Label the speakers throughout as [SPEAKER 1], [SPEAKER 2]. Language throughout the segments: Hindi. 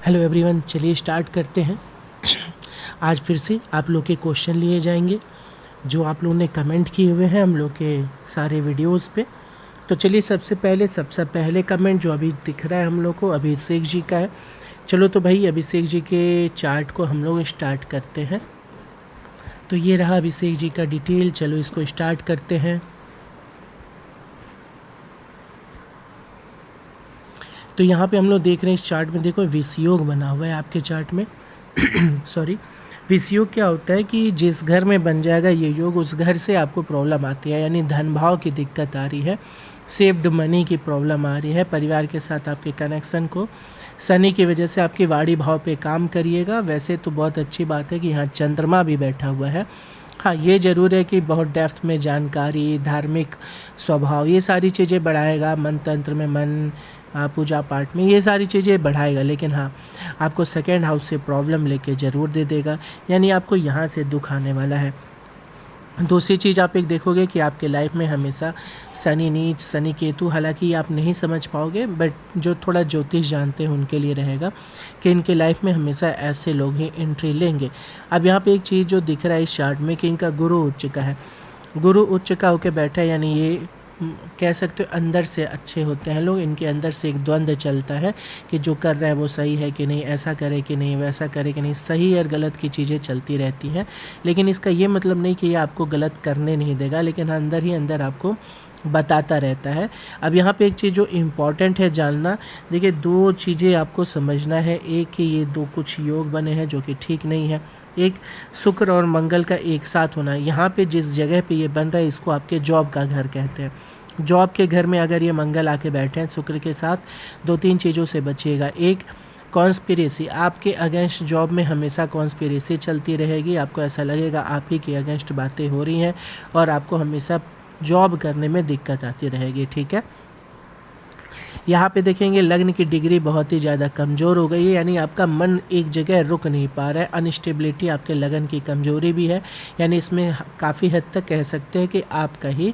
[SPEAKER 1] हेलो एवरीवन, चलिए स्टार्ट करते हैं। आज फिर से आप लोग के क्वेश्चन लिए जाएंगे जो आप लोगों ने कमेंट किए हुए हैं हम लोग के सारे वीडियोस पे। तो चलिए सबसे पहले कमेंट जो अभी दिख रहा है हम लोग को अभिषेक जी का है। चलो तो भाई अभिषेक जी के चार्ट को हम लोग स्टार्ट करते हैं। तो ये रहा अभिषेक जी का डिटेल। चलो इसको स्टार्ट करते हैं। तो यहाँ पे हम लोग देख रहे हैं इस चार्ट में, देखो विषयोग बना हुआ है आपके चार्ट में। सॉरी, विषयोग क्या होता है कि जिस घर में बन जाएगा ये योग उस घर से आपको प्रॉब्लम आती है, यानी धन भाव की दिक्कत आ रही है, सेव्ड मनी की प्रॉब्लम आ रही है, परिवार के साथ आपके कनेक्शन को शनि की वजह से आपकी वाणी भाव पे काम करिएगा। वैसे तो बहुत अच्छी बात है कि यहाँ चंद्रमा भी बैठा हुआ है। हाँ, ये ज़रूर है कि बहुत डेप्थ में जानकारी, धार्मिक स्वभाव, ये सारी चीज़ें बढ़ाएगा। मन तंत्र में मन, पूजा पाठ में ये सारी चीज़ें बढ़ाएगा। लेकिन हाँ, आपको सेकेंड हाउस से प्रॉब्लम लेके ज़रूर दे देगा, यानी आपको यहाँ से दुख आने वाला है। दूसरी चीज़ आप एक देखोगे कि आपके लाइफ में हमेशा शनि नीच, शनि केतु, हालांकि आप नहीं समझ पाओगे, बट जो थोड़ा ज्योतिष जानते हैं उनके लिए रहेगा कि इनके लाइफ में हमेशा ऐसे लोग ही एंट्री लेंगे। अब यहाँ पे एक चीज़ जो दिख रहा है इस चार्ट में कि इनका गुरु उच्च का है। गुरु उच्च का होकर बैठा है, यानी ये कह सकते हो अंदर से अच्छे होते हैं लोग। इनके अंदर से एक द्वंद्व चलता है कि जो कर रहा है वो सही है कि नहीं, ऐसा करे कि नहीं, वैसा करे कि नहीं, सही और गलत की चीज़ें चलती रहती हैं। लेकिन इसका ये मतलब नहीं कि ये आपको गलत करने नहीं देगा, लेकिन अंदर ही अंदर आपको बताता रहता है। अब यहाँ पे एक चीज़ जो इम्पॉर्टेंट है जानना, देखिए दो चीज़ें आपको समझना है। एक कि ये दो कुछ योग बने हैं जो कि ठीक नहीं है। एक शुक्र और मंगल का एक साथ होना। यहाँ पे जिस जगह पे ये बन रहा है इसको आपके जॉब का घर कहते हैं। जॉब के घर में अगर ये मंगल आके बैठे हैं शुक्र के साथ, दो तीन चीज़ों से बचिएगा। एक, कॉन्स्पिरेसी, आपके अगेंस्ट जॉब में हमेशा कॉन्स्पिरेसी चलती रहेगी। आपको ऐसा लगेगा आप ही के अगेंस्ट बातें हो रही हैं और आपको हमेशा जॉब करने में दिक्कत आती रहेगी। ठीक है, यहाँ पे देखेंगे लग्न की डिग्री बहुत ही ज़्यादा कमज़ोर हो गई है, यानी आपका मन एक जगह रुक नहीं पा रहा है। अनस्टेबिलिटी आपके लगन की कमज़ोरी भी है, यानी इसमें काफ़ी हद तक कह सकते हैं कि आपका ही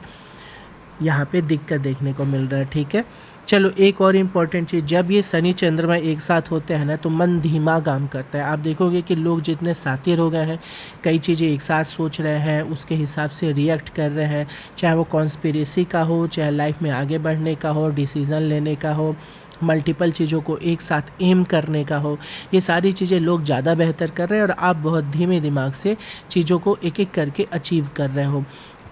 [SPEAKER 1] यहाँ पे दिक्कत देखने को मिल रहा है। ठीक है, चलो एक और इम्पॉर्टेंट चीज़, जब ये शनि चंद्रमा एक साथ होते हैं ना तो मन धीमा काम करता है। आप देखोगे कि लोग जितने सातिर हो गए हैं, कई चीज़ें एक साथ सोच रहे हैं, उसके हिसाब से रिएक्ट कर रहे हैं, चाहे वो कॉन्स्पिरेसी का हो, चाहे लाइफ में आगे बढ़ने का हो, डिसीज़न लेने का हो, मल्टीपल चीज़ों को एक साथ एम करने का हो, ये सारी चीज़ें लोग ज़्यादा बेहतर कर रहे हैं और आप बहुत धीमे दिमाग से चीज़ों को एक एक करके अचीव कर रहे हो।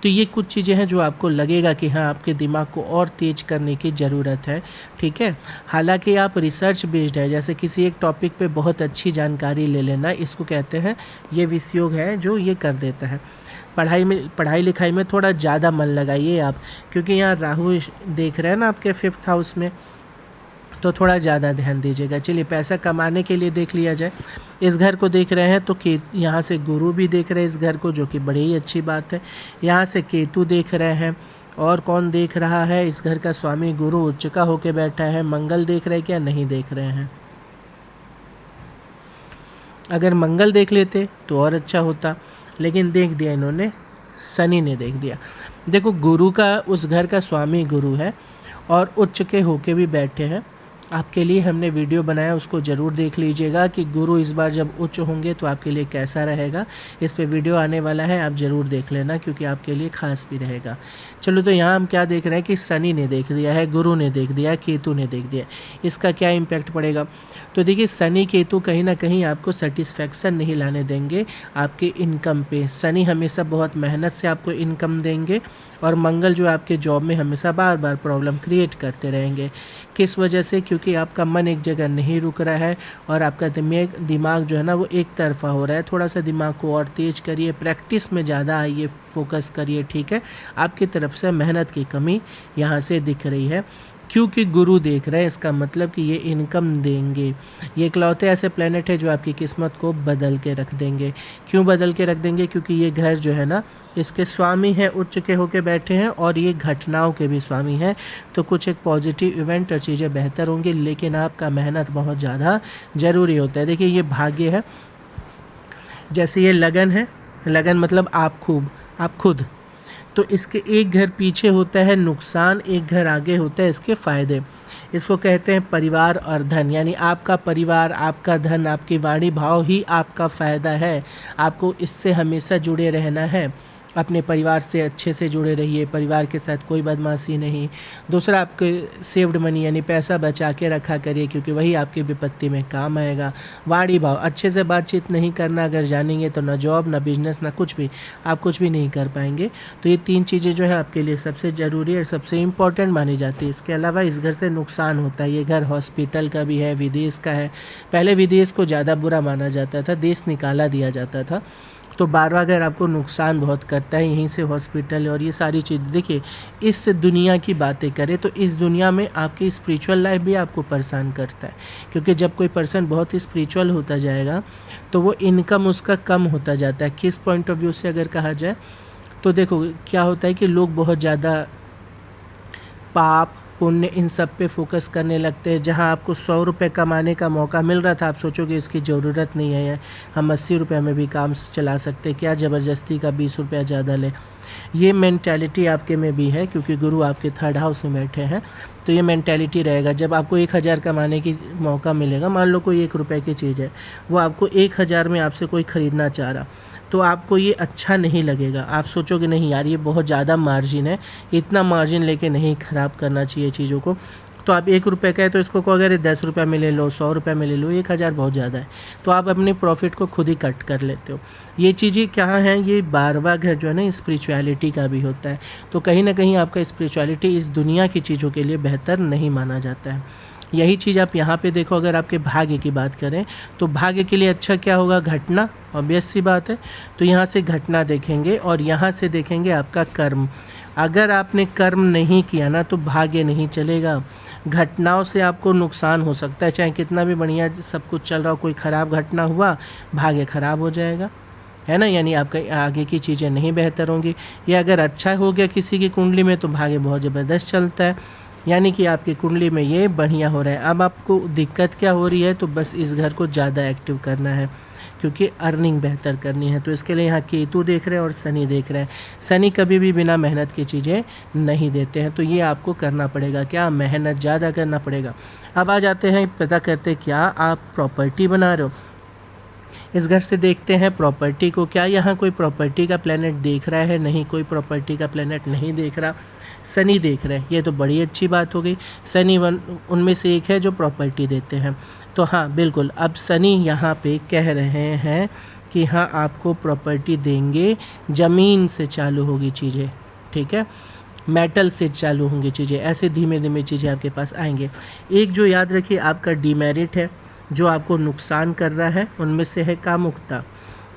[SPEAKER 1] तो ये कुछ चीज़ें हैं जो आपको लगेगा कि हाँ, आपके दिमाग को और तेज करने की ज़रूरत है। ठीक है, हालांकि आप रिसर्च बेस्ड है, जैसे किसी एक टॉपिक पे बहुत अच्छी जानकारी ले लेना, इसको कहते हैं, ये विषयोग है जो ये कर देता है। पढ़ाई लिखाई में थोड़ा ज़्यादा मन लगाइए आप, क्योंकि यहाँ राहु देख रहे हैं ना आपके 5th हाउस में, तो थोड़ा ज़्यादा ध्यान दीजिएगा। चलिए पैसा कमाने के लिए देख लिया जाए। इस घर को देख रहे हैं तो यहाँ से गुरु भी देख रहे हैं इस घर को, जो कि बड़ी ही अच्छी बात है। यहाँ से केतु देख रहे हैं, और कौन देख रहा है, इस घर का स्वामी गुरु उच्च का होके बैठा है। मंगल देख रहे हैं क्या? नहीं देख रहे हैं। अगर मंगल देख लेते तो और अच्छा होता, लेकिन देख दिया इन्होंने, शनि ने देख दिया। देखो गुरु का, उस घर का स्वामी गुरु है और उच्च के होके भी बैठे हैं। आपके लिए हमने वीडियो बनाया, उसको ज़रूर देख लीजिएगा कि गुरु इस बार जब उच्च होंगे तो आपके लिए कैसा रहेगा। इस पे वीडियो आने वाला है, आप ज़रूर देख लेना, क्योंकि आपके लिए खास भी रहेगा। चलो तो यहाँ हम क्या देख रहे हैं कि शनि ने देख दिया है, गुरु ने देख दिया है, केतु ने देख दिया। इसका क्या इम्पैक्ट पड़ेगा? तो देखिए शनि केतु कहीं ना कहीं आपको सेटिस्फैक्शन नहीं लाने देंगे आपके इनकम पे। शनि हमेशा बहुत मेहनत से आपको इनकम देंगे, और मंगल जो आपके जॉब में हमेशा बार बार प्रॉब्लम क्रिएट करते रहेंगे। किस वजह से? क्योंकि आपका मन एक जगह नहीं रुक रहा है और आपका दिमाग जो है ना वो एक तरफा हो रहा है। थोड़ा सा दिमाग को और तेज करिए, प्रैक्टिस में ज़्यादा आइए, फोकस करिए। ठीक है, आपकी तरफ से मेहनत की कमी यहाँ से दिख रही है, क्योंकि गुरु देख रहे हैं, इसका मतलब कि ये इनकम देंगे। ये इकलौते ऐसे प्लेनेट है जो आपकी किस्मत को बदल के रख देंगे। क्यों बदल के रख देंगे? क्योंकि ये घर जो है ना इसके स्वामी हैं, उच्च के होके बैठे हैं, और ये घटनाओं के भी स्वामी हैं। तो कुछ एक पॉजिटिव इवेंट और चीज़ें बेहतर होंगी, लेकिन आपका मेहनत बहुत ज़्यादा ज़रूरी होता है। देखिए ये भाग्य है, जैसे ये लगन है, लगन मतलब आप खुद, तो इसके एक घर पीछे होता है नुकसान, एक घर आगे होता है इसके फ़ायदे। इसको कहते हैं परिवार और धन, यानी आपका परिवार, आपका धन, आपकी वाणी भाव ही आपका फ़ायदा है। आपको इससे हमेशा जुड़े रहना है। अपने परिवार से अच्छे से जुड़े रहिए, परिवार के साथ कोई बदमाशी नहीं। दूसरा, आपके सेव्ड मनी यानी पैसा बचा के रखा करिए, क्योंकि वही आपकी विपत्ति में काम आएगा। वाणी भाव, अच्छे से बातचीत नहीं करना अगर जानेंगे तो ना जॉब, ना बिजनेस, ना कुछ भी, आप कुछ भी नहीं कर पाएंगे। तो ये 3 चीज़ें जो है आपके लिए सबसे ज़रूरी और सबसे इम्पॉर्टेंट मानी जाती है। इसके अलावा इस घर से नुकसान होता है। ये घर हॉस्पिटल का भी है, विदेश का है। पहले विदेश को ज़्यादा बुरा माना जाता था, देश निकाला दिया जाता था। तो 12वां घर आपको नुकसान बहुत करता है। यहीं से हॉस्पिटल और ये सारी चीज़, देखिए इस दुनिया की बातें करें तो इस दुनिया में आपकी स्पिरिचुअल लाइफ भी आपको परेशान करता है, क्योंकि जब कोई पर्सन बहुत ही स्पिरिचुअल होता जाएगा तो वो इनकम उसका कम होता जाता है। किस पॉइंट ऑफ व्यू से अगर कहा जाए तो देखो क्या होता है कि लोग बहुत ज़्यादा पाप पुण्य इन सब पे फोकस करने लगते हैं। जहां आपको 100 रुपये कमाने का मौका मिल रहा था, आप सोचोगे इसकी ज़रूरत नहीं है, हम 80 रुपये में भी काम चला सकते, क्या ज़बरदस्ती का 20 रुपया ज़्यादा ले। ये मेंटालिटी आपके में भी है, क्योंकि गुरु आपके 3rd हाउस में बैठे हैं। तो ये मेंटालिटी रहेगा। जब आपको 1000 कमाने की मौका मिलेगा, मान लो कोई 1 रुपये की चीज़ है, वो आपको 1000 में आपसे कोई ख़रीदना चाह रहा, तो आपको ये अच्छा नहीं लगेगा। आप सोचोगे नहीं यार, ये बहुत ज़्यादा मार्जिन है, इतना मार्जिन लेके नहीं ख़राब करना चाहिए चीज़ों को। तो आप 1 रुपये का है तो इसको अगर 10 रुपये में ले लो, 100 रुपये में ले लो, 1000 बहुत ज़्यादा है, तो आप अपने प्रॉफिट को खुद ही कट कर लेते हो। ये चीज़ें क्या हैं, ये 12वां घर जो है ना स्पिरिचुअलिटी का भी होता है। तो कहीं ना कहीं आपका स्पिरिचुअलिटी इस दुनिया की चीज़ों के लिए बेहतर नहीं माना जाता है। यही चीज़ आप यहाँ पे देखो। अगर आपके भाग्य की बात करें तो भाग्य के लिए अच्छा क्या होगा, घटना, ऑब्वियस सी बात है। तो यहाँ से घटना देखेंगे और यहाँ से देखेंगे आपका कर्म। अगर आपने कर्म नहीं किया ना तो भाग्य नहीं चलेगा। घटनाओं से आपको नुकसान हो सकता है, चाहे कितना भी बढ़िया सब कुछ चल रहा हो, कोई ख़राब घटना हुआ, भाग्य ख़राब हो जाएगा, है ना। यानी आपका आगे की चीज़ें नहीं बेहतर होंगी। या अगर अच्छा हो गया किसी की कुंडली में तो भाग्य बहुत ज़बरदस्त चलता है, यानी कि आपकी कुंडली में ये बढ़िया हो रहा है। अब आपको दिक्कत क्या हो रही है, तो बस इस घर को ज़्यादा एक्टिव करना है, क्योंकि अर्निंग बेहतर करनी है। तो इसके लिए यहाँ केतु देख रहे हैं और शनि देख रहे हैं। शनि कभी भी बिना मेहनत की चीज़ें नहीं देते हैं, तो ये आपको करना पड़ेगा। क्या, मेहनत ज़्यादा करना पड़ेगा। अब आ जाते हैं, पता करते क्या आप प्रॉपर्टी बना रहे हो। इस घर से देखते हैं प्रॉपर्टी को। क्या यहाँ कोई प्रॉपर्टी का प्लैनेट देख रहा है? नहीं, कोई प्रॉपर्टी का प्लैनेट नहीं देख रहा। शनि देख रहे हैं, ये तो बड़ी अच्छी बात हो गई। शनि उनमें से एक है जो प्रॉपर्टी देते हैं। तो हाँ बिल्कुल, अब शनि यहाँ पे कह रहे हैं कि हाँ आपको प्रॉपर्टी देंगे। ज़मीन से चालू होगी चीज़ें, ठीक है, मेटल से चालू होंगी चीज़ें, ऐसे धीमे धीमे चीज़ें आपके पास आएंगे। एक जो याद रखिए आपका डीमेरिट है, जो आपको नुकसान कर रहा है, उनमें से है कामुकता।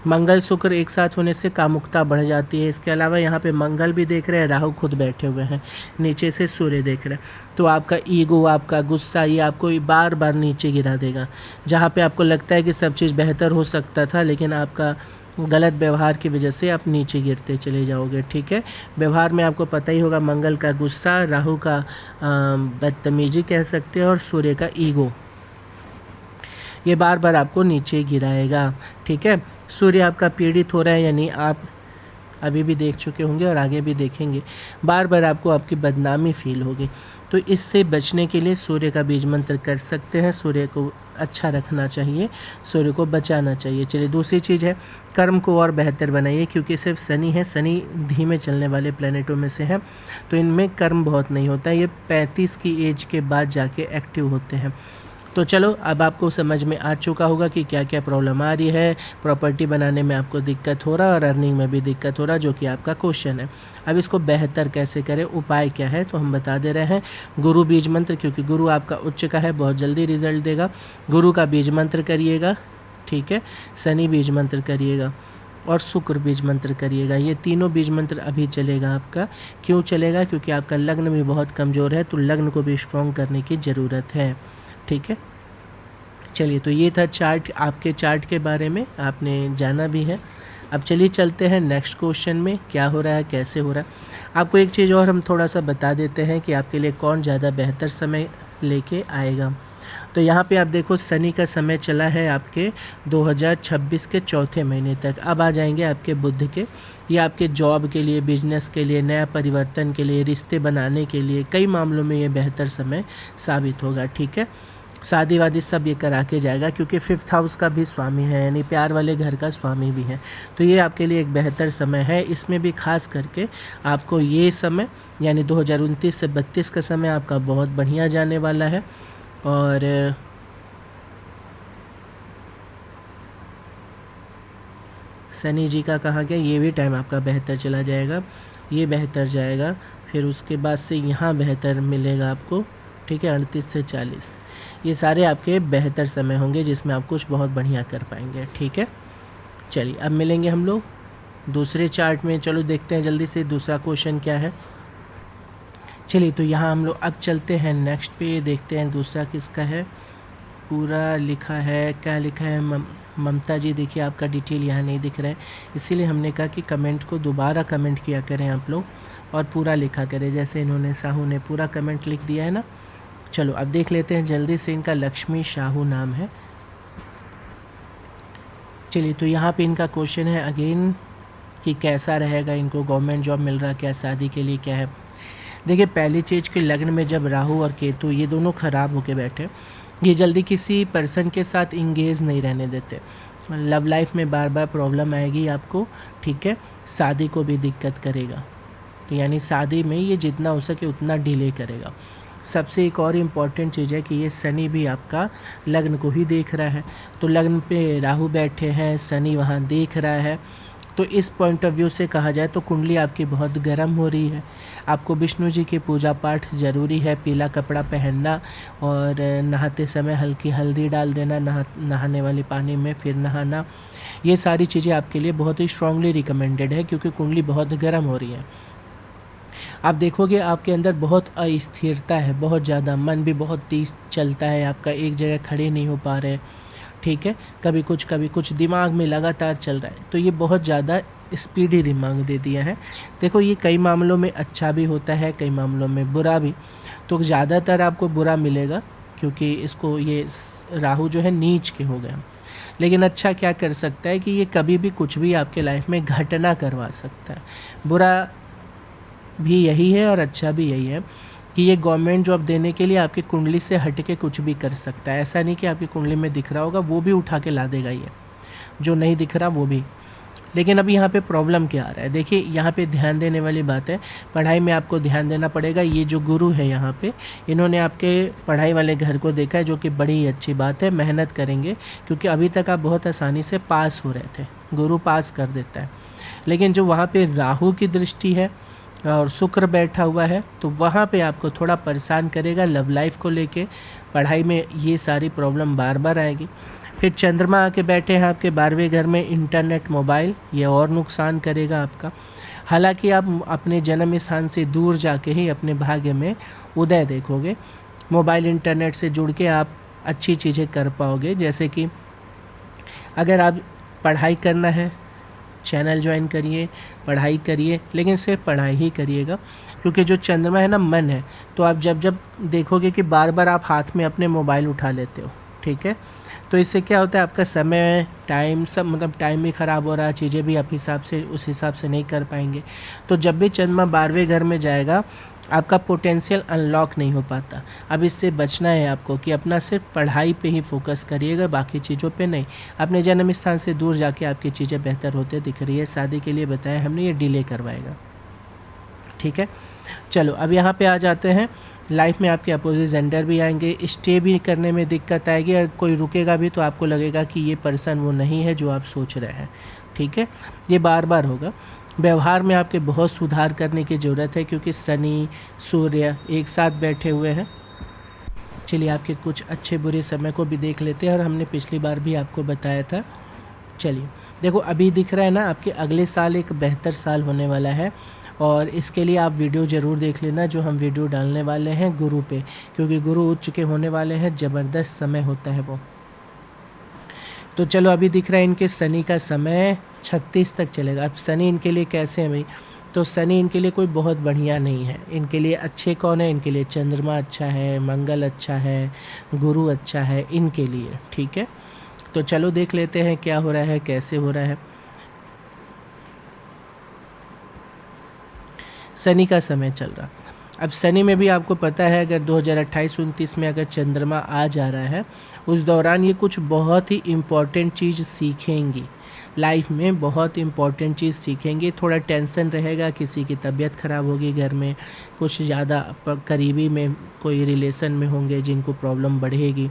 [SPEAKER 1] मंगल शुक्र एक साथ होने से कामुकता बढ़ जाती है। इसके अलावा यहाँ पे मंगल भी देख रहे हैं, राहु खुद बैठे हुए हैं, नीचे से सूर्य देख रहे हैं। तो आपका ईगो, आपका गुस्सा, ये आपको बार बार नीचे गिरा देगा। जहाँ पे आपको लगता है कि सब चीज़ बेहतर हो सकता था, लेकिन आपका गलत व्यवहार की वजह से आप नीचे गिरते चले जाओगे, ठीक है। व्यवहार में आपको पता ही होगा, मंगल का गुस्सा, राहु का बदतमीजी कह सकते हैं, और सूर्य का ईगो, ये बार बार आपको नीचे गिराएगा, ठीक है। सूर्य आपका पीड़ित हो रहा है, यानी आप अभी भी देख चुके होंगे और आगे भी देखेंगे, बार बार आपको आपकी बदनामी फील होगी। तो इससे बचने के लिए सूर्य का बीज मंत्र कर सकते हैं। सूर्य को अच्छा रखना चाहिए, सूर्य को बचाना चाहिए। चलिए, दूसरी चीज़ है कर्म को और बेहतर बनाइए, क्योंकि सिर्फ शनि है, शनि धीमे चलने वाले प्लैनेटों में से है, तो इनमें कर्म बहुत नहीं होता है। ये 35 की एज के बाद जाके एक्टिव होते हैं। तो चलो, अब आपको समझ में आ चुका होगा कि क्या क्या प्रॉब्लम आ रही है। प्रॉपर्टी बनाने में आपको दिक्कत हो रहा है और अर्निंग में भी दिक्कत हो रहा है, जो कि आपका क्वेश्चन है। अब इसको बेहतर कैसे करें, उपाय क्या है, तो हम बता दे रहे हैं। गुरु बीज मंत्र, क्योंकि गुरु आपका उच्च का है, बहुत जल्दी रिजल्ट देगा। गुरु का बीज मंत्र करिएगा, ठीक है। शनि बीज मंत्र करिएगा और शुक्र बीज मंत्र करिएगा। ये तीनों बीज मंत्र अभी चलेगा आपका। क्यों चलेगा? क्योंकि आपका लग्न भी बहुत कमज़ोर है, तो लग्न को भी स्ट्रॉन्ग करने की ज़रूरत है, ठीक है। चलिए, तो ये था चार्ट, आपके चार्ट के बारे में आपने जाना भी है। अब चलिए चलते हैं नेक्स्ट क्वेश्चन में, क्या हो रहा है, कैसे हो रहा है। आपको एक चीज़ और हम थोड़ा सा बता देते हैं कि आपके लिए कौन ज़्यादा बेहतर समय लेके आएगा। तो यहाँ पे आप देखो शनि का समय चला है आपके 2026 के चौथे महीने तक। अब आ जाएंगे आपके बुध के। ये आपके जॉब के लिए, बिजनेस के लिए, नया परिवर्तन के लिए, रिश्ते बनाने के लिए, कई मामलों में ये बेहतर समय साबित होगा। ठीक है, शादी वादी सब ये करा के जाएगा, क्योंकि 5th हाउस का भी स्वामी है, यानी प्यार वाले घर का स्वामी भी है। तो ये आपके लिए एक बेहतर समय है। इसमें भी खास करके आपको ये समय यानी 2029 से 32 का समय आपका बहुत बढ़िया जाने वाला है। और शनि जी का कहा गया, ये भी टाइम आपका बेहतर चला जाएगा, ये बेहतर जाएगा। फिर उसके बाद से यहाँ बेहतर मिलेगा आपको। ठीक है, 38 से 40 ये सारे आपके बेहतर समय होंगे जिसमें आप कुछ बहुत बढ़िया कर पाएंगे। ठीक है, चलिए अब मिलेंगे हम लोग दूसरे चार्ट में। चलो देखते हैं जल्दी से दूसरा क्वेश्चन क्या है। चलिए तो यहाँ हम लोग अब चलते हैं नेक्स्ट पे, देखते हैं दूसरा किसका है। पूरा लिखा है, क्या लिखा है, ममता जी। देखिए आपका डिटेल यहाँ नहीं दिख रहा है, इसीलिए हमने कहा कि कमेंट को दोबारा कमेंट किया करें आप लोग और पूरा लिखा करें, जैसे इन्होंने साहू ने पूरा कमेंट लिख दिया है ना। चलो अब देख लेते हैं जल्दी से। इनका लक्ष्मी साहू नाम है। चलिए तो यहाँ पे इनका क्वेश्चन है अगेन कि कैसा रहेगा इनको, गवर्नमेंट जॉब मिल रहा क्या, शादी के लिए क्या है। देखिए पहली चीज़ कि लग्न में जब राहु और केतु ये दोनों ख़राब होके बैठे, ये जल्दी किसी पर्सन के साथ इंगेज नहीं रहने देते। लव लाइफ में बार बार प्रॉब्लम आएगी आपको। ठीक है, शादी को भी दिक्कत करेगा, तो यानी शादी में ये जितना हो सके उतना डिले करेगा। सबसे एक और इम्पॉर्टेंट चीज़ है कि ये शनि भी आपका लग्न को ही देख रहा है, तो लग्न पे राहु बैठे हैं, शनि वहाँ देख रहा है। तो इस पॉइंट ऑफ व्यू से कहा जाए तो कुंडली आपकी बहुत गर्म हो रही है। आपको विष्णु जी की पूजा पाठ ज़रूरी है, पीला कपड़ा पहनना और नहाते समय हल्की हल्दी डाल देना, नहाने वाले पानी में फिर नहाना। ये सारी चीज़ें आपके लिए बहुत ही स्ट्रांगली रिकमेंडेड है, क्योंकि कुंडली बहुत गर्म हो रही है। आप देखोगे आपके अंदर बहुत अस्थिरता है, बहुत ज़्यादा, मन भी बहुत तेज चलता है आपका, एक जगह खड़े नहीं हो पा रहे। ठीक है, कभी कुछ दिमाग में लगातार चल रहा है, तो ये बहुत ज़्यादा स्पीडी दिमाग दे दिया है। देखो ये कई मामलों में अच्छा भी होता है, कई मामलों में बुरा भी। तो ज़्यादातर आपको बुरा मिलेगा, क्योंकि इसको ये राहु जो है नीच के हो गया। लेकिन अच्छा क्या कर सकता है कि ये कभी भी कुछ भी आपके लाइफ में घटना करवा सकता है। बुरा भी यही है और अच्छा भी यही है कि ये गवर्नमेंट जॉब देने के लिए आपकी कुंडली से हट के कुछ भी कर सकता है। ऐसा नहीं कि आपकी कुंडली में दिख रहा होगा वो भी उठा के ला देगा, ये जो नहीं दिख रहा वो भी। लेकिन अभी यहाँ पे प्रॉब्लम क्या आ रहा है, देखिए यहाँ पे ध्यान देने वाली बात है, पढ़ाई में आपको ध्यान देना पड़ेगा। ये जो गुरु है यहाँ पे, इन्होंने आपके पढ़ाई वाले घर को देखा है, जो कि बड़ी अच्छी बात है। मेहनत करेंगे, क्योंकि अभी तक आप बहुत आसानी से पास हो रहे थे, गुरु पास कर देता है। लेकिन जो वहाँ पे राहु की दृष्टि है और शुक्र बैठा हुआ है, तो वहाँ पे आपको थोड़ा परेशान करेगा लव लाइफ को लेके, पढ़ाई में ये सारी प्रॉब्लम बार बार आएगी। फिर चंद्रमा आके बैठे हैं आपके 12वें घर में, इंटरनेट मोबाइल, ये और नुकसान करेगा आपका। हालांकि आप अपने जन्म स्थान से दूर जाके ही अपने भाग्य में उदय देखोगे। मोबाइल इंटरनेट से जुड़ के आप अच्छी चीज़ें कर पाओगे, जैसे कि अगर आप पढ़ाई करना है, चैनल ज्वाइन करिए, पढ़ाई करिए, लेकिन सिर्फ पढ़ाई ही करिएगा, क्योंकि जो चंद्रमा है ना, मन है। तो आप जब जब देखोगे कि बार बार आप हाथ में अपने मोबाइल उठा लेते हो, ठीक है, तो इससे क्या होता है, आपका समय, टाइम, सब मतलब टाइम भी ख़राब हो रहा है, चीज़ें भी आप उस हिसाब से नहीं कर पाएंगे। तो जब भी चंद्रमा 12वें घर में जाएगा, आपका पोटेंशियल अनलॉक नहीं हो पाता। अब इससे बचना है आपको कि अपना सिर्फ पढ़ाई पे ही फोकस करिएगा, बाकी चीज़ों पे नहीं। अपने जन्म स्थान से दूर जाके आपकी चीज़ें बेहतर होते दिख रही है। शादी के लिए बताया हमने, ये डिले करवाएगा। ठीक है, चलो अब यहाँ पे आ जाते हैं। लाइफ में आपके अपोजिट जेंडर भी आएंगे, स्टे भी करने में दिक्कत आएगी, और कोई रुकेगा भी तो आपको लगेगा कि ये पर्सन वो नहीं है जो आप सोच रहे हैं। ठीक है, ये बार बार होगा। व्यवहार में आपके बहुत सुधार करने की ज़रूरत है, क्योंकि शनि सूर्य एक साथ बैठे हुए हैं। चलिए आपके कुछ अच्छे बुरे समय को भी देख लेते हैं, और हमने पिछली बार भी आपको बताया था। चलिए देखो, अभी दिख रहा है ना, आपके अगले साल एक बेहतर साल होने वाला है, और इसके लिए आप वीडियो ज़रूर देख लेना जो हम वीडियो डालने वाले हैं गुरु पे, क्योंकि गुरु उच्च के होने वाले हैं, ज़बरदस्त समय होता है वो। तो चलो अभी दिख रहा है इनके शनि का समय 36 तक चलेगा। अब शनि इनके लिए कैसे हैं भाई, तो शनि इनके लिए कोई बहुत बढ़िया नहीं है। इनके लिए अच्छे कौन है? इनके लिए चंद्रमा अच्छा है, मंगल अच्छा है, गुरु अच्छा है इनके लिए, ठीक है। तो चलो देख लेते हैं क्या हो रहा है, कैसे हो रहा है। शनि का समय चल रहा। अब शनि में भी आपको पता है, अगर 2028-29 में अगर चंद्रमा आ जा रहा है, उस दौरान ये कुछ बहुत ही इम्पॉर्टेंट चीज़ सीखेंगी, लाइफ में बहुत इम्पॉर्टेंट चीज़ सीखेंगे। थोड़ा टेंशन रहेगा, किसी की तबीयत ख़राब होगी घर में, कुछ ज़्यादा करीबी में कोई रिलेशन में होंगे जिनको प्रॉब्लम बढ़ेगी,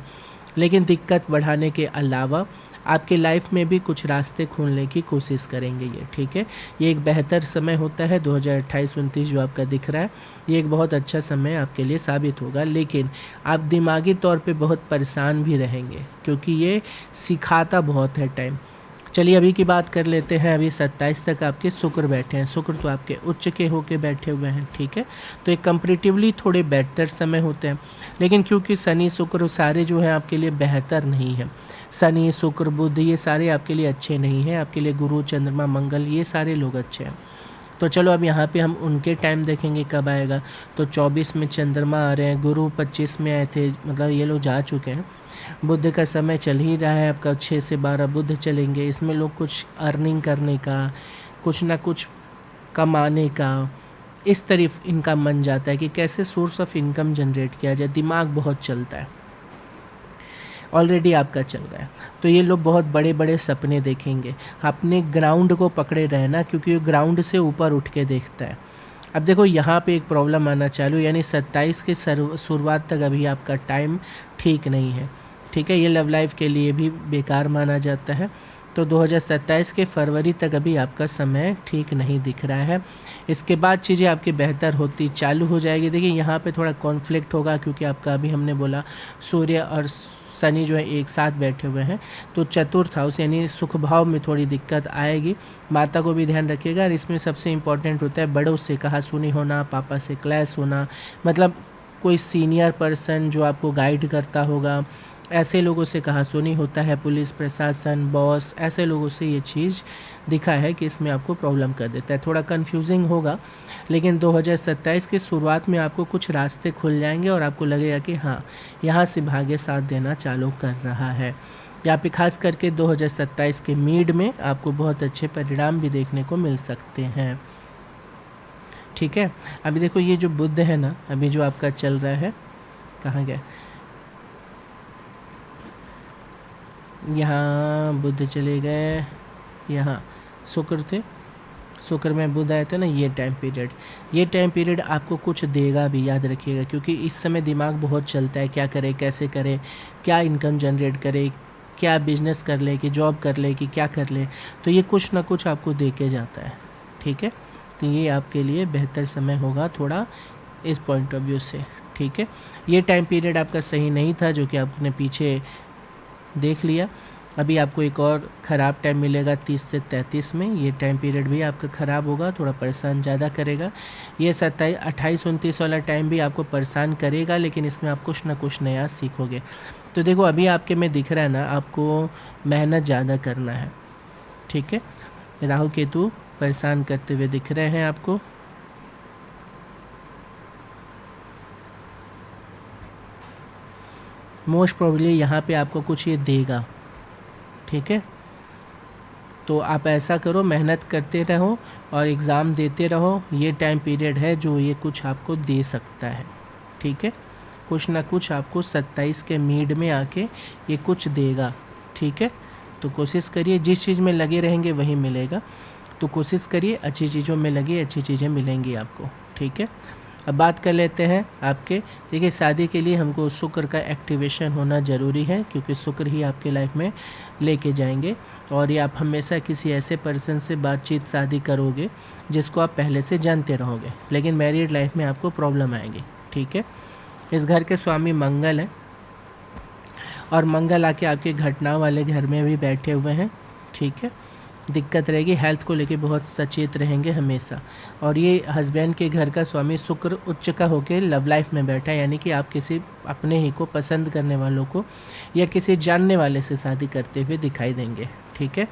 [SPEAKER 1] लेकिन दिक्कत बढ़ाने के अलावा आपके लाइफ में भी कुछ रास्ते खोलने की कोशिश करेंगे ये, ठीक है। ये एक बेहतर समय होता है 2028-29 जो आपका दिख रहा है, ये एक बहुत अच्छा समय आपके लिए साबित होगा। लेकिन आप दिमागी तौर पे बहुत परेशान भी रहेंगे, क्योंकि ये सिखाता बहुत है टाइम। चलिए अभी की बात कर लेते हैं। अभी 27 तक आपके शुक्र बैठे हैं, शुक्र तो आपके उच्च के होके बैठे हुए हैं, ठीक है। तो एक कंपैरेटिवली थोड़े बेहतर समय होते हैं, लेकिन क्योंकि शनि शुक्र सारे जो है आपके लिए बेहतर नहीं है, शनि शुक्र बुध ये सारे आपके लिए अच्छे नहीं हैं, आपके लिए गुरु चंद्रमा मंगल ये सारे लोग अच्छे हैं। तो चलो अब यहाँ पे हम उनके टाइम देखेंगे कब आएगा। तो 24 में चंद्रमा आ रहे हैं, गुरु 25 में आए थे, मतलब ये लोग जा चुके हैं। बुध का समय चल ही रहा है आपका, 6 से 12 बुध चलेंगे। इसमें लोग कुछ अर्निंग करने का, कुछ ना कुछ कमाने का, इस तरफ इनका मन जाता है कि कैसे सोर्स ऑफ इनकम जनरेट किया जाए, दिमाग बहुत चलता है, ऑलरेडी आपका चल रहा है। तो ये लोग बहुत बड़े बड़े सपने देखेंगे। अपने ग्राउंड को पकड़े रहना, क्योंकि ये ग्राउंड से ऊपर उठ के देखता है। अब देखो यहाँ पे एक प्रॉब्लम आना चालू, यानी 27 के शुरुआत तक अभी आपका टाइम ठीक नहीं है, ठीक है। ये लव लाइफ के लिए भी बेकार माना जाता है। तो 2027 के फरवरी तक अभी आपका समय ठीक नहीं दिख रहा है। इसके बाद चीज़ें आपकी बेहतर होती चालू हो जाएगी। देखिए यहाँ पे थोड़ा कॉन्फ्लिक्ट होगा, क्योंकि आपका अभी हमने बोला सूर्य और शनि जो है एक साथ बैठे हुए हैं, तो चतुर्थ हाउस यानी सुख भाव में थोड़ी दिक्कत आएगी। माता को भी ध्यान रखिएगा। और इसमें सबसे इम्पोर्टेंट होता है बड़ों से कहा सुनी होना, पापा से क्लैश होना, मतलब कोई सीनियर पर्सन जो आपको गाइड करता होगा, ऐसे लोगों से कहा सुनी होता है। पुलिस प्रशासन, बॉस, ऐसे लोगों से ये चीज़ दिखा है कि इसमें आपको प्रॉब्लम कर देता है। थोड़ा कन्फ्यूजिंग होगा, लेकिन 2027 की शुरुआत में आपको कुछ रास्ते खुल जाएंगे और आपको लगेगा कि हाँ, यहाँ से भाग्य साथ देना चालू कर रहा है। यहाँ पे खास करके 2027 के मिड में आपको बहुत अच्छे परिणाम भी देखने को मिल सकते हैं, ठीक है। अभी देखो ये जो बुध है ना, अभी जो आपका चल रहा है, कहाँ गया, यहाँ बुध चले गए, यहाँ शुक्र थे, शुक्र में बुध आए थे ना, ये टाइम पीरियड आपको कुछ देगा भी, याद रखिएगा। क्योंकि इस समय दिमाग बहुत चलता है, क्या करे, कैसे करे, क्या इनकम जनरेट करे, क्या बिजनेस कर ले कि जॉब कर ले कि क्या कर ले, तो ये कुछ ना कुछ आपको दे के जाता है, ठीक है। तो ये आपके लिए बेहतर समय होगा थोड़ा इस पॉइंट ऑफ व्यू से, ठीक है। ये टाइम पीरियड आपका सही नहीं था, जो कि आपने पीछे देख लिया। अभी आपको एक और ख़राब टाइम मिलेगा 30 से 33 में, ये टाइम पीरियड भी आपका ख़राब होगा, थोड़ा परेशान ज़्यादा करेगा। ये 28-29 वाला टाइम भी आपको परेशान करेगा, लेकिन इसमें आप कुछ ना कुछ नया सीखोगे। तो देखो अभी आपके में दिख रहा है ना, आपको मेहनत ज़्यादा करना है, ठीक है। राहु केतु परेशान करते हुए दिख रहे हैं आपको। मोस्ट प्रोबेबली यहाँ पे आपको कुछ ये देगा, ठीक है। तो आप ऐसा करो, मेहनत करते रहो और एग्ज़ाम देते रहो। ये टाइम पीरियड है जो ये कुछ आपको दे सकता है, ठीक है। कुछ ना कुछ आपको 27 के मिड में आके ये कुछ देगा, ठीक है। तो कोशिश करिए, जिस चीज़ में लगे रहेंगे वही मिलेगा। तो कोशिश करिए, अच्छी चीज़ों में लगे, अच्छी चीज़ें मिलेंगी आपको, ठीक है। अब बात कर लेते हैं आपके, देखिए शादी के लिए हमको शुक्र का एक्टिवेशन होना ज़रूरी है, क्योंकि शुक्र ही आपके लाइफ में लेके जाएंगे। और ये आप हमेशा किसी ऐसे पर्सन से बातचीत शादी करोगे जिसको आप पहले से जानते रहोगे, लेकिन मैरिड लाइफ में आपको प्रॉब्लम आएगी, ठीक है। इस घर के स्वामी मंगल हैं, और मंगल आके आपके घटनाओं वाले घर में भी बैठे हुए हैं, ठीक है। दिक्कत रहेगी, हेल्थ को लेके बहुत सचेत रहेंगे हमेशा। और ये हस्बैंड के घर का स्वामी शुक्र उच्च का होकर लव लाइफ में बैठा है, यानी कि आप किसी अपने ही को पसंद करने वालों को या किसी जानने वाले से शादी करते हुए दिखाई देंगे, ठीक है।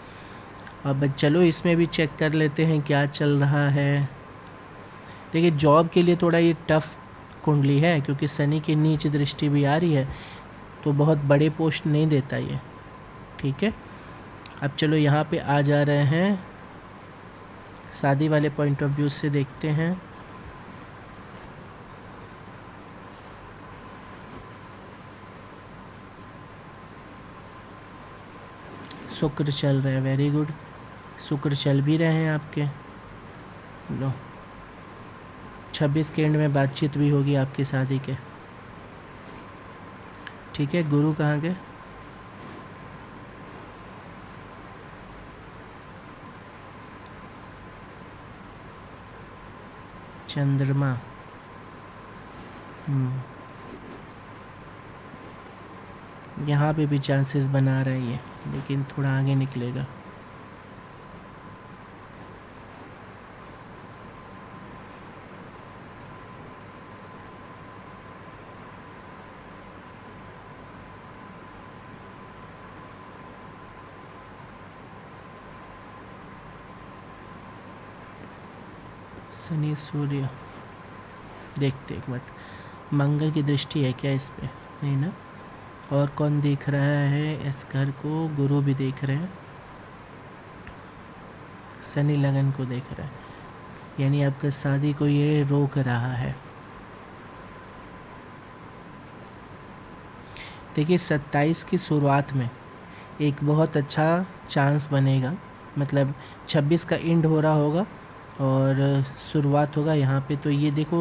[SPEAKER 1] अब चलो इसमें भी चेक कर लेते हैं क्या चल रहा है। देखिए जॉब के लिए थोड़ा ये टफ कुंडली है, क्योंकि शनि की नीच दृष्टि भी आ रही है, तो बहुत बड़े पोस्ट नहीं देता ये। ठीक है, अब चलो यहाँ पे आ जा रहे हैं शादी वाले पॉइंट ऑफ व्यू से देखते हैं। शुक्र चल रहे हैं, वेरी गुड, शुक्र चल भी रहे हैं आपके। लो 26 के एंड में बातचीत भी होगी आपकी शादी के। ठीक है, गुरु कहाँ गए? चंद्रमा, यहाँ पे भी चांसेस बना रही है, लेकिन थोड़ा आगे निकलेगा। शनि सूर्य, देखते एक मिनट, मंगल की दृष्टि है क्या इस पे? नहीं ना। और कौन देख रहा है इस घर को? गुरु भी देख रहे हैं, शनि लगन को देख रहा है, यानी आपका शादी को ये रोक रहा है। देखिए 27 की शुरुआत में एक बहुत अच्छा चांस बनेगा, मतलब 26 का एंड हो रहा होगा और शुरुआत होगा यहाँ पे, तो ये देखो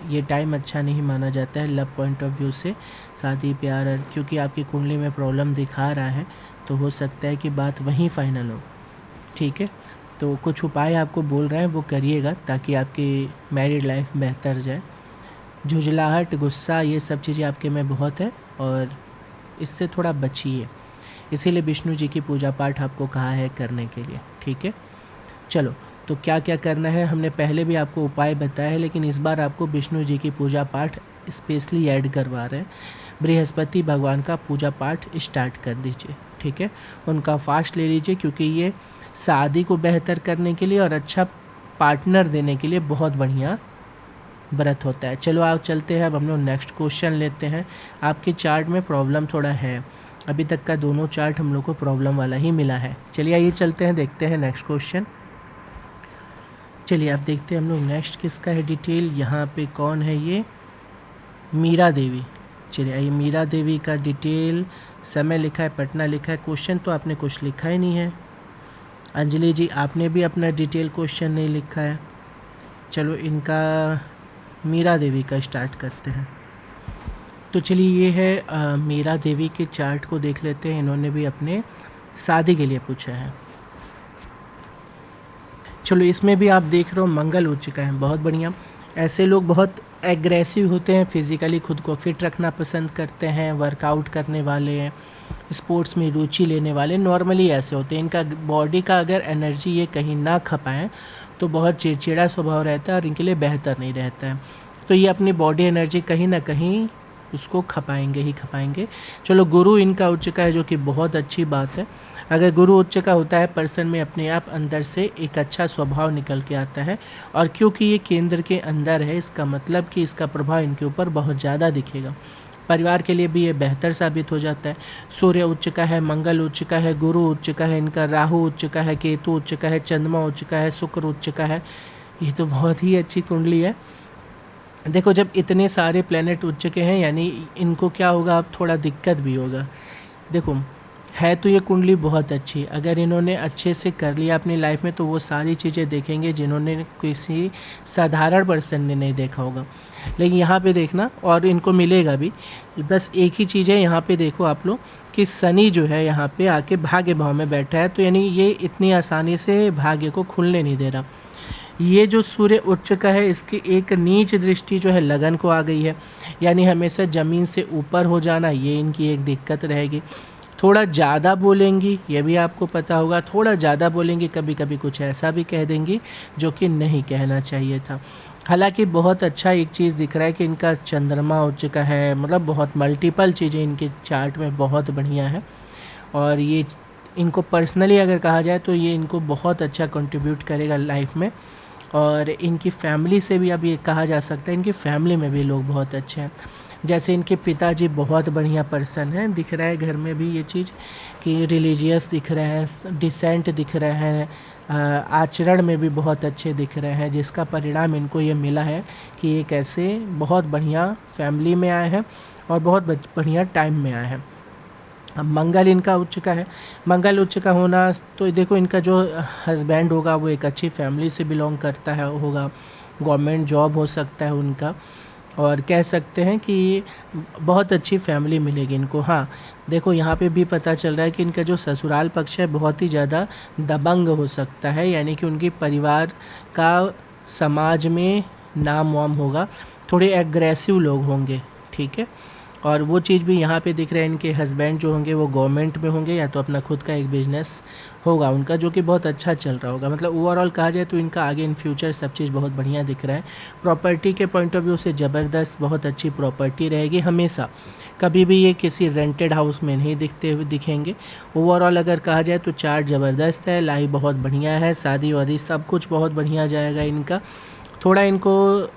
[SPEAKER 1] ये टाइम अच्छा नहीं माना जाता है लव पॉइंट ऑफ व्यू से, शादी प्यार, क्योंकि आपकी कुंडली में प्रॉब्लम दिखा रहा है, तो हो सकता है कि बात वहीं फाइनल हो। ठीक है, तो कुछ उपाय आपको बोल रहे हैं वो करिएगा, ताकि आपकी मैरिड लाइफ बेहतर जाए। झुंझलाहट, गुस्सा, ये सब चीज़ें आपके में बहुत है और इससे थोड़ा बचिए, इसीलिए विष्णु जी की पूजा पाठ आपको कहा है करने के लिए। ठीक है, चलो तो क्या क्या करना है हमने पहले भी आपको उपाय बताया है, लेकिन इस बार आपको विष्णु जी की पूजा पाठ स्पेशली ऐड करवा रहे हैं। बृहस्पति भगवान का पूजा पाठ स्टार्ट कर दीजिए। ठीक है, उनका फास्ट ले लीजिए, क्योंकि ये शादी को बेहतर करने के लिए और अच्छा पार्टनर देने के लिए बहुत बढ़िया व्रत होता है। चलो आप चलते हैं, अब हम लोग नेक्स्ट क्वेश्चन लेते हैं। आपके चार्ट में प्रॉब्लम थोड़ा है, अभी तक का दोनों चार्ट हम लोग को प्रॉब्लम वाला ही मिला है। चलिए आइए चलते हैं, देखते हैं नेक्स्ट क्वेश्चन। चलिए आप देखते हैं हम लोग नेक्स्ट किसका है डिटेल। यहाँ पे कौन है? ये मीरा देवी। चलिए आइए, मीरा देवी का डिटेल, समय लिखा है, पटना लिखा है, क्वेश्चन तो आपने कुछ लिखा ही नहीं है। अंजलि जी आपने भी अपना डिटेल क्वेश्चन नहीं लिखा है। चलो इनका मीरा देवी का स्टार्ट करते हैं। तो चलिए ये है मीरा देवी के चार्ट को देख लेते हैं, इन्होंने भी अपने शादी के लिए पूछा है। चलो इसमें भी आप देख रहे हो मंगल हो चुका है, बहुत बढ़िया। ऐसे लोग बहुत एग्रेसिव होते हैं, फिज़िकली खुद को फिट रखना पसंद करते हैं, वर्कआउट करने वाले, स्पोर्ट्स में रुचि लेने वाले नॉर्मली ऐसे होते हैं। इनका बॉडी का अगर एनर्जी ये कहीं ना खपाएं तो बहुत चिड़चिड़ा स्वभाव रहता है और इनके लिए बेहतर नहीं रहता है। तो ये अपनी बॉडी एनर्जी कहीं ना कहीं उसको खपाएंगे ही खपाएंगे। चलो गुरु इनका उच्च का है, जो कि बहुत अच्छी बात है। अगर गुरु उच्च का होता है, पर्सन में अपने आप अंदर से एक अच्छा स्वभाव निकल के आता है, और क्योंकि ये केंद्र के अंदर है, इसका मतलब कि इसका प्रभाव इनके ऊपर बहुत ज़्यादा दिखेगा। परिवार के लिए भी ये बेहतर साबित हो जाता है। सूर्य उच्च का है, मंगल उच्च का है, गुरु उच्च का है, इनका राहु उच्च का है, केतु उच्च का है, चंद्रमा उच्च का है, शुक्र उच्च का है। ये तो बहुत ही अच्छी कुंडली है। देखो जब इतने सारे प्लेनेट उच्च के हैं, यानी इनको क्या होगा, अब थोड़ा दिक्कत भी होगा। देखो है तो ये कुंडली बहुत अच्छी, अगर इन्होंने अच्छे से कर लिया अपनी लाइफ में, तो वो सारी चीज़ें देखेंगे जिन्होंने किसी साधारण पर्सन ने नहीं देखा होगा। लेकिन यहाँ पे देखना, और इनको मिलेगा भी, बस एक ही चीज़ है यहाँ पे देखो आप लोग, कि शनि जो है यहाँ पे आके भाग्य भाव में बैठा है, तो यानी ये इतनी आसानी से भाग्य को खुलने नहीं दे रहा। ये जो सूर्य उच्च का है, इसकी एक नीच दृष्टि जो है लगन को आ गई है, यानी हमेशा ज़मीन से ऊपर हो जाना, ये इनकी एक दिक्कत रहेगी। थोड़ा ज़्यादा बोलेंगी, ये भी आपको पता होगा, थोड़ा ज़्यादा बोलेंगी, कभी कभी कुछ ऐसा भी कह देंगी जो कि नहीं कहना चाहिए था। हालांकि बहुत अच्छा एक चीज़ दिख रहा है कि इनका चंद्रमा उच्च का है, मतलब बहुत मल्टीपल चीज़ें इनके चार्ट में बहुत बढ़िया है, और ये इनको पर्सनली अगर कहा जाए तो ये इनको बहुत अच्छा कंट्रीब्यूट करेगा लाइफ में। और इनकी फैमिली से भी अब ये कहा जा सकता है इनकी फैमिली में भी लोग बहुत अच्छे हैं। जैसे इनके पिताजी बहुत बढ़िया पर्सन हैं, दिख रहा है घर में भी ये चीज़ कि रिलीजियस दिख रहे हैं, डिसेंट दिख रहे हैं, आचरण में भी बहुत अच्छे दिख रहे हैं, जिसका परिणाम इनको ये मिला है कि एक ऐसे बहुत बढ़िया फैमिली में आए हैं और बहुत बढ़िया टाइम में आए हैं। अब मंगल इनका उच्च का है, मंगल उच्च का होना तो देखो इनका जो हस्बैंड होगा वो एक अच्छी फैमिली से बिलोंग करता है होगा, गवर्नमेंट जॉब हो सकता है उनका, और कह सकते हैं कि बहुत अच्छी फैमिली मिलेगी इनको। हाँ देखो यहाँ पे भी पता चल रहा है कि इनका जो ससुराल पक्ष है बहुत ही ज़्यादा दबंग हो सकता है, यानी कि उनके परिवार का समाज में नाम वाम होगा, थोड़े एग्रेसिव लोग होंगे, ठीक है। और वो चीज़ भी यहाँ पे दिख रहा है, इनके हस्बैंड जो होंगे वो गवर्नमेंट में होंगे या तो अपना खुद का एक बिजनेस होगा उनका जो कि बहुत अच्छा चल रहा होगा। मतलब ओवरऑल कहा जाए तो इनका आगे इन फ्यूचर सब चीज़ बहुत बढ़िया दिख रहा है। प्रॉपर्टी के पॉइंट ऑफ व्यू से ज़बरदस्त बहुत अच्छी प्रॉपर्टी रहेगी हमेशा, कभी भी ये किसी रेंटेड हाउस में नहीं दिखते हुए दिखेंगे। ओवरऑल अगर कहा जाए तो चार्ट ज़बरदस्त है, लाइफ बहुत बढ़िया है, शादी वादी सब कुछ बहुत बढ़िया जाएगा इनका। थोड़ा इनको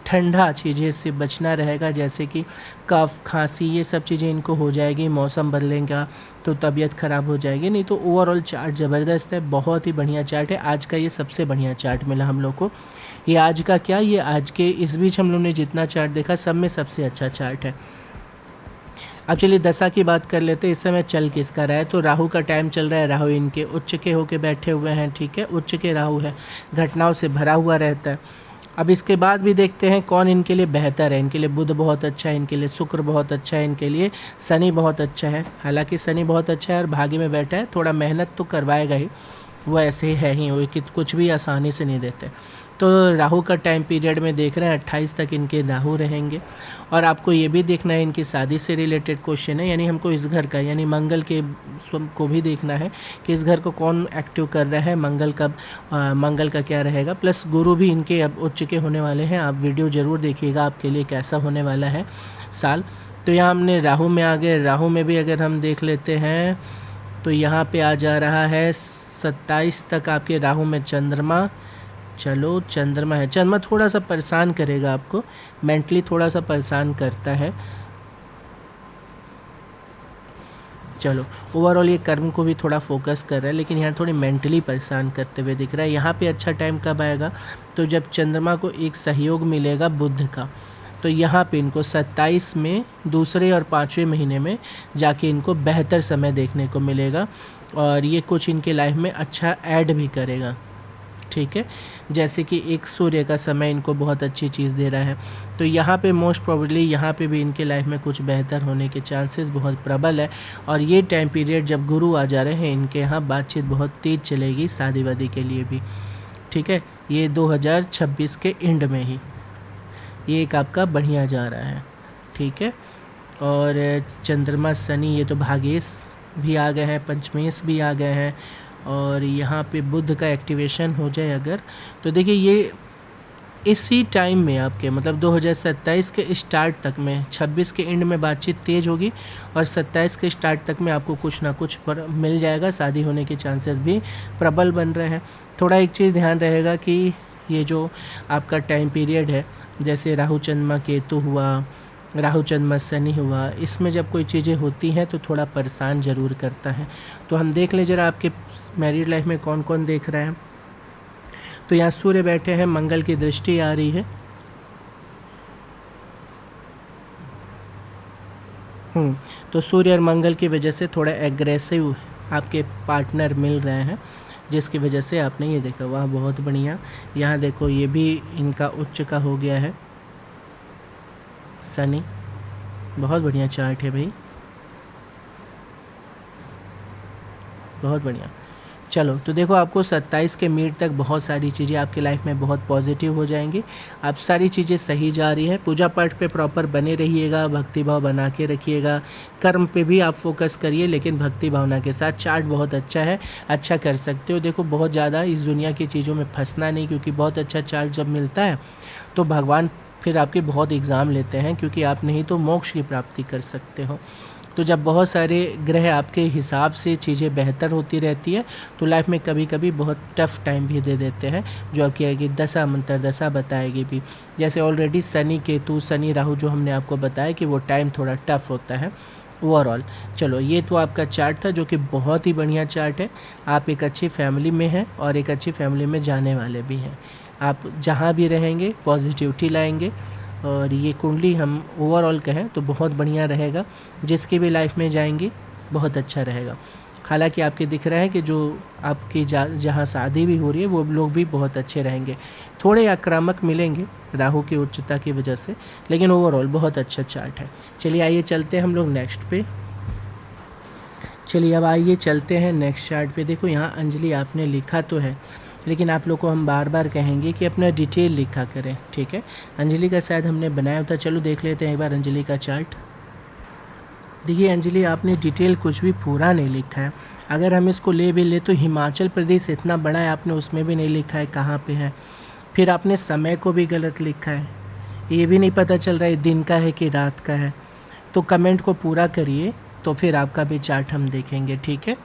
[SPEAKER 1] ठंडा चीज़ें से बचना रहेगा, जैसे कि कफ खांसी ये सब चीज़ें इनको हो जाएगी, मौसम बदलेगा तो तबीयत ख़राब हो जाएगी। नहीं तो ओवरऑल चार्ट ज़बरदस्त है, बहुत ही बढ़िया चार्ट है। आज का ये सबसे बढ़िया चार्ट मिला हम लोग को। ये आज का क्या, ये आज के इस बीच हम लोग ने जितना चार्ट देखा सब में सबसे अच्छा चार्ट है। अब चलिए दशा की बात कर लेते हैं। इस समय चल किसका रहा है, तो राहु का टाइम चल रहा है, राहु इनके उच्च के होके बैठे हुए हैं, ठीक है। उच्च के राहु है, घटनाओं से भरा हुआ रहता है। अब इसके बाद भी देखते हैं कौन इनके लिए बेहतर है। इनके लिए बुध बहुत अच्छा है, इनके लिए शुक्र बहुत अच्छा है, इनके लिए शनि बहुत अच्छा है। हालांकि शनि बहुत अच्छा है और भाग्य में बैठा है, थोड़ा मेहनत तो करवाएगा ही, वो ऐसे ही है ही, वो कुछ भी आसानी से नहीं देते। तो राहु का टाइम पीरियड में देख रहे हैं 28 तक इनके राहु रहेंगे। और आपको ये भी देखना है इनकी शादी से रिलेटेड क्वेश्चन है, यानी हमको इस घर का यानी मंगल के को भी देखना है कि इस घर को कौन एक्टिव कर रहा है, मंगल कब मंगल का क्या रहेगा। प्लस गुरु भी इनके अब उच्च के होने वाले हैं। आप वीडियो ज़रूर देखिएगा, आपके लिए कैसा होने वाला है साल। तो यहाँ हमने राहु में आ गए, राहु में भी अगर हम देख लेते हैं तो यहाँ पे आ जा रहा है 27 तक आपके राहु में चंद्रमा। चलो चंद्रमा है, चंद्रमा थोड़ा सा परेशान करेगा आपको, मेंटली थोड़ा सा परेशान करता है। चलो ओवरऑल ये कर्म को भी थोड़ा फोकस कर रहा है, लेकिन यहाँ थोड़ी मेंटली परेशान करते हुए दिख रहा है। यहाँ पे अच्छा टाइम कब आएगा, तो जब चंद्रमा को एक सहयोग मिलेगा बुध का, तो यहाँ पे इनको 27 में दूसरे और 5वें महीने में जाके इनको बेहतर समय देखने को मिलेगा, और ये कुछ इनके लाइफ में अच्छा ऐड भी करेगा, ठीक है। जैसे कि एक सूर्य का समय इनको बहुत अच्छी चीज़ दे रहा है, तो यहाँ पे मोस्ट प्रोबेबली यहाँ पे भी इनके लाइफ में कुछ बेहतर होने के चांसेस बहुत प्रबल है। और ये टाइम पीरियड जब गुरु आ जा रहे हैं इनके यहाँ बातचीत बहुत तेज़ चलेगी शादी वादी के लिए भी, ठीक है। ये 2026 के एंड में ही ये एक आपका बढ़िया जा रहा है, ठीक है। और चंद्रमा शनि ये तो भागेश भी आ गए हैं, पंचमेश भी आ गए हैं, और यहाँ पे बुध का एक्टिवेशन हो जाए अगर, तो देखिए ये इसी टाइम में आपके मतलब 2027 के स्टार्ट तक में, 26 के एंड में बातचीत तेज़ होगी और 27 के स्टार्ट तक में आपको कुछ ना कुछ पर मिल जाएगा। शादी होने के चांसेस भी प्रबल बन रहे हैं। थोड़ा एक चीज़ ध्यान रहेगा कि ये जो आपका टाइम पीरियड है, जैसे राहु चंद्रमा केतु हुआ, राहु चंद्रमा शनि हुआ, इसमें जब कोई चीज़ें होती हैं तो थोड़ा परेशान ज़रूर करता है। तो हम देख लें ज़रा आपके मैरिड लाइफ में कौन कौन देख रहे हैं। तो यहाँ सूर्य बैठे हैं, मंगल की दृष्टि आ रही है। तो सूर्य और मंगल की वजह से थोड़ा एग्रेसिव आपके पार्टनर मिल रहे हैं, जिसकी वजह से आपने ये देखा, वाह बहुत बढ़िया। यहाँ देखो ये भी इनका उच्च का हो गया है शनि, बहुत बढ़िया चार्ट है भाई, बहुत बढ़िया। चलो तो देखो आपको 27 के मिड तक बहुत सारी चीज़ें आपकी लाइफ में बहुत पॉजिटिव हो जाएंगी। आप सारी चीज़ें सही जा रही है। पूजा पाठ पे प्रॉपर बने रहिएगा, भक्ति भाव बना के रखिएगा, कर्म पे भी आप फोकस करिए लेकिन भक्ति भावना के साथ। चार्ट बहुत अच्छा है, अच्छा कर सकते हो। देखो बहुत ज़्यादा इस दुनिया की चीज़ों में फंसना नहीं, क्योंकि बहुत अच्छा चार्ट जब मिलता है तो भगवान फिर आपके बहुत एग्ज़ाम लेते हैं, क्योंकि आप नहीं तो मोक्ष की प्राप्ति कर सकते हो। तो जब बहुत सारे ग्रह आपके हिसाब से चीज़ें बेहतर होती रहती है तो लाइफ में कभी कभी बहुत टफ़ टाइम भी दे देते हैं, जो आपकी आएगी दशा मंतर दशा बताएगी भी। जैसे ऑलरेडी शनि केतु शनि राहु जो हमने आपको बताया कि वो टाइम थोड़ा टफ़ होता है ओवरऑल। चलो ये तो आपका चार्ट था जो कि बहुत ही बढ़िया चार्ट है। आप एक अच्छी फैमिली में हैं और एक अच्छी फैमिली में जाने वाले भी हैं। आप जहाँ भी रहेंगे पॉजिटिविटी लाएंगे, और ये कुंडली हम ओवरऑल कहें तो बहुत बढ़िया रहेगा। जिसकी भी लाइफ में जाएंगी बहुत अच्छा रहेगा। हालांकि आपके दिख रहा है कि जो आपकी जहाँ शादी भी हो रही है वो लोग भी बहुत अच्छे रहेंगे। थोड़े आक्रामक मिलेंगे राहु की उच्चता की वजह से, लेकिन ओवरऑल बहुत अच्छा चार्ट है। चलिए आइए चलते हैं हम लोग नेक्स्ट पे। चलिए अब आइए चलते हैं नेक्स्ट चार्ट पे। देखो यहाँ अंजलि आपने लिखा तो है, लेकिन आप लोग को हम बार बार कहेंगे कि अपना डिटेल लिखा करें, ठीक है। अंजलि का शायद हमने बनाया होता, चलो देख लेते हैं एक बार अंजलि का चार्ट। देखिए अंजलि आपने डिटेल कुछ भी पूरा नहीं लिखा है। अगर हम इसको ले भी ले तो हिमाचल प्रदेश इतना बड़ा है, आपने उसमें भी नहीं लिखा है कहाँ पे है। फिर आपने समय को भी गलत लिखा है, ये भी नहीं पता चल रहा है दिन का है कि रात का है। तो कमेंट को पूरा करिए तो फिर आपका भी चार्ट हम देखेंगे, ठीक है।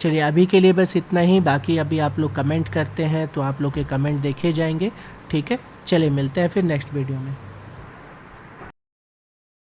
[SPEAKER 1] चलिए अभी के लिए बस इतना ही, बाकी अभी आप लोग कमेंट करते हैं तो आप लोग के कमेंट देखे जाएंगे, ठीक है। चलिए मिलते हैं फिर नेक्स्ट वीडियो में।